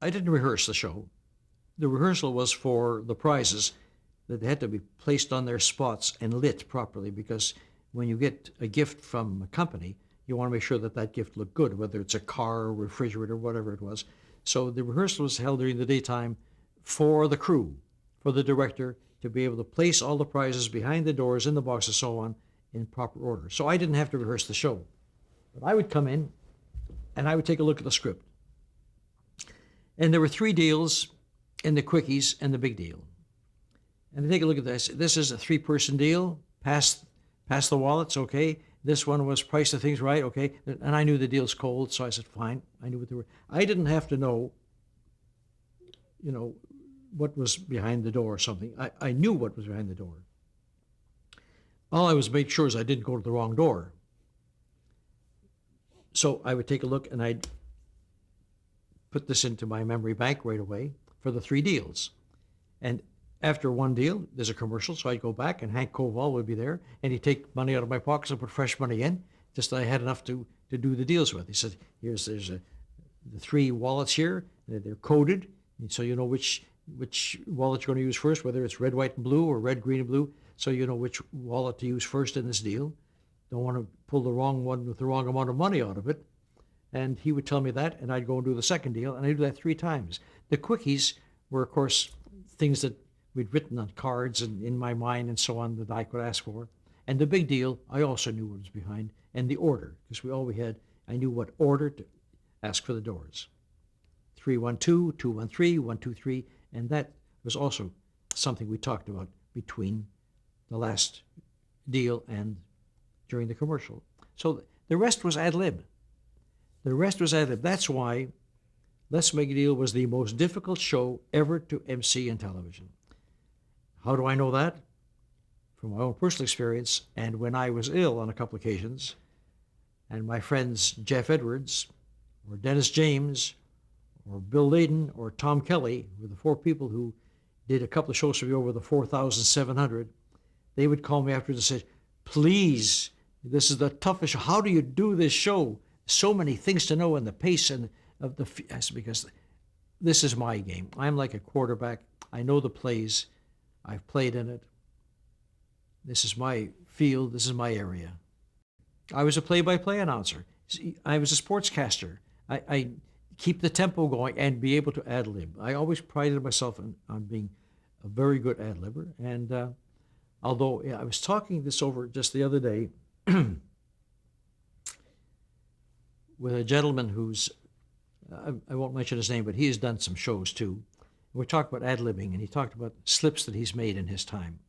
I didn't rehearse the show. The rehearsal was for the prizes that had to be placed on their spots and lit properly, because when you get a gift from a company, you want to make sure that that gift looked good, whether it's a car, refrigerator, whatever it was. So the rehearsal was held during the daytime for the crew, for the director to be able to place all the prizes behind the doors, in the boxes, so on, in proper order. So I didn't have to rehearse the show. But I would come in and I would take a look at the script. And there were 3 deals in the quickies and the big deal. And I take a look at this. This is a 3-person deal. Pass the wallets, okay. This one was price the things right, okay. And I knew the deal's cold, so I said, fine. I knew what they were. I didn't have to know, what was behind the door or something. I knew what was behind the door. All I was making sure is I didn't go to the wrong door. So I would take a look and I'd put this into my memory bank right away for the 3 deals. And after one deal, there's a commercial, so I'd go back and Hank Koval would be there, and he'd take money out of my pockets and put fresh money in, just that I had enough to do the deals with. He said, there's the 3 wallets here, they're coded, so you know which wallet you're going to use first, whether it's red, white, and blue or red, green, and blue, so you know which wallet to use first in this deal. Don't want to pull the wrong one with the wrong amount of money out of it. And he would tell me that, and I'd go and do the second deal, and I'd do that 3 times. The quickies were, of course, things that we'd written on cards and in my mind and so on that I could ask for. And the big deal, I also knew what was behind, and the order, because I knew what order to ask for the doors. 312, 213, 123, and that was also something we talked about between the last deal and during the commercial. So the rest was ad lib. That's why Let's Make a Deal was the most difficult show ever to MC in television. How do I know that? From my own personal experience, and when I was ill on a couple occasions, and my friends Jeff Edwards, or Dennis James, or Bill Layden, or Tom Kelly were the 4 people who did a couple of shows for me over the 4,700. They would call me afterwards and say, please, this is the toughest show. How do you do this show? So many things to know, and the pace and of the, because this is my game. I'm like a quarterback. I know the plays. I've played in it. This is my field. This is my area. I was a play-by-play announcer. I was a sportscaster. I keep the tempo going and be able to ad-lib. I always prided myself on being a very good ad-libber. And although I was talking this over just the other day with a gentleman who's, I won't mention his name, but he has done some shows too. We talked about ad-libbing, and he talked about slips that he's made in his time.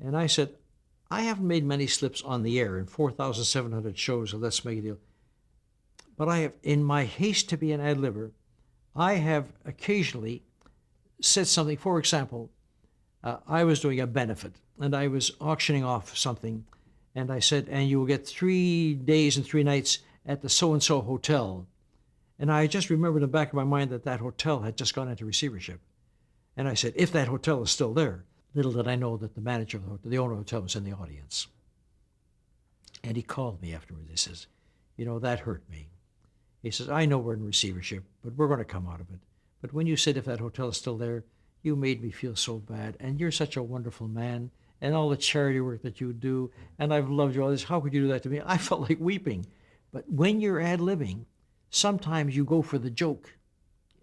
And I said, I haven't made many slips on the air in 4,700 shows of Let's Make a Deal. But I have, in my haste to be an ad-libber, I have occasionally said something. For example, I was doing a benefit, and I was auctioning off something, and I said, and you will get 3 days and 3 nights at the so-and-so hotel. And I just remembered in the back of my mind that that hotel had just gone into receivership. And I said, if that hotel is still there. Little did I know that the manager of the hotel, the owner of the hotel, was in the audience. And he called me afterwards. He says, that hurt me. He says, I know we're in receivership, but we're going to come out of it. But when you said if that hotel is still there, you made me feel so bad. And you're such a wonderful man, and all the charity work that you do, and I've loved you all this. How could you do that to me? I felt like weeping. But when you're ad-libbing, sometimes you go for the joke,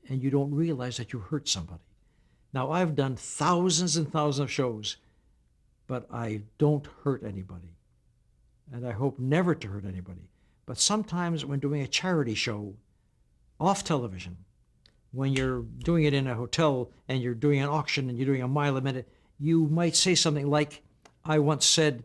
and you don't realize that you hurt somebody. Now, I've done thousands and thousands of shows, but I don't hurt anybody. And I hope never to hurt anybody. But sometimes when doing a charity show off television, when you're doing it in a hotel and you're doing an auction and you're doing a mile a minute, you might say something like, I once said,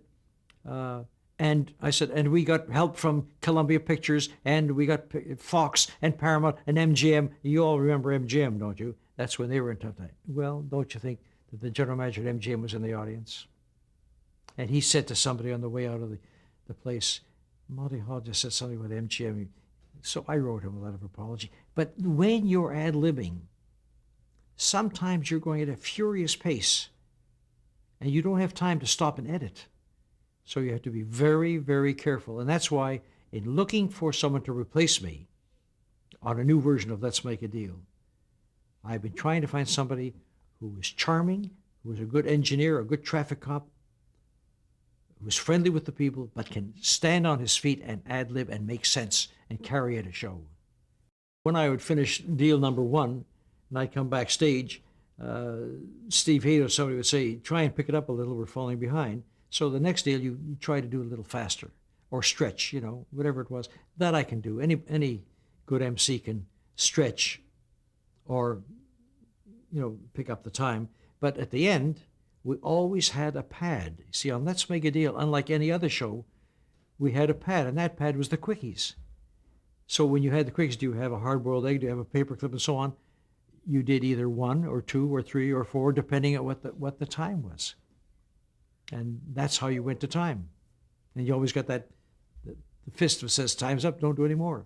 and I said, and we got help from Columbia Pictures, and we got Fox and Paramount and MGM. You all remember MGM, don't you? That's when they were in tough time. Well, don't you think that the general manager at MGM was in the audience? And he said to somebody on the way out of the place, Monty Hall just said something with MGM. So I wrote him a letter of apology. But when you're ad-libbing, sometimes you're going at a furious pace, and you don't have time to stop and edit. So you have to be very, very careful. And that's why in looking for someone to replace me on a new version of Let's Make a Deal, I've been trying to find somebody who is charming, who is a good engineer, a good traffic cop, who's friendly with the people, but can stand on his feet and ad-lib and make sense and carry out a show. When I would finish deal number one, and I'd come backstage, Steve Hayden or somebody would say, try and pick it up a little, we're falling behind. So the next deal, you try to do a little faster or stretch, whatever it was. That I can do. Any good MC can stretch or, pick up the time. But at the end, we always had a pad. See, on Let's Make a Deal, unlike any other show, we had a pad, and that pad was the quickies. So when you had the quickies, do you have a hard-boiled egg, do you have a paperclip, and so on? You did either 1 or 2 or 3 or 4, depending on what the time was. And that's how you went to time. And you always got the fist that says, time's up, don't do any more.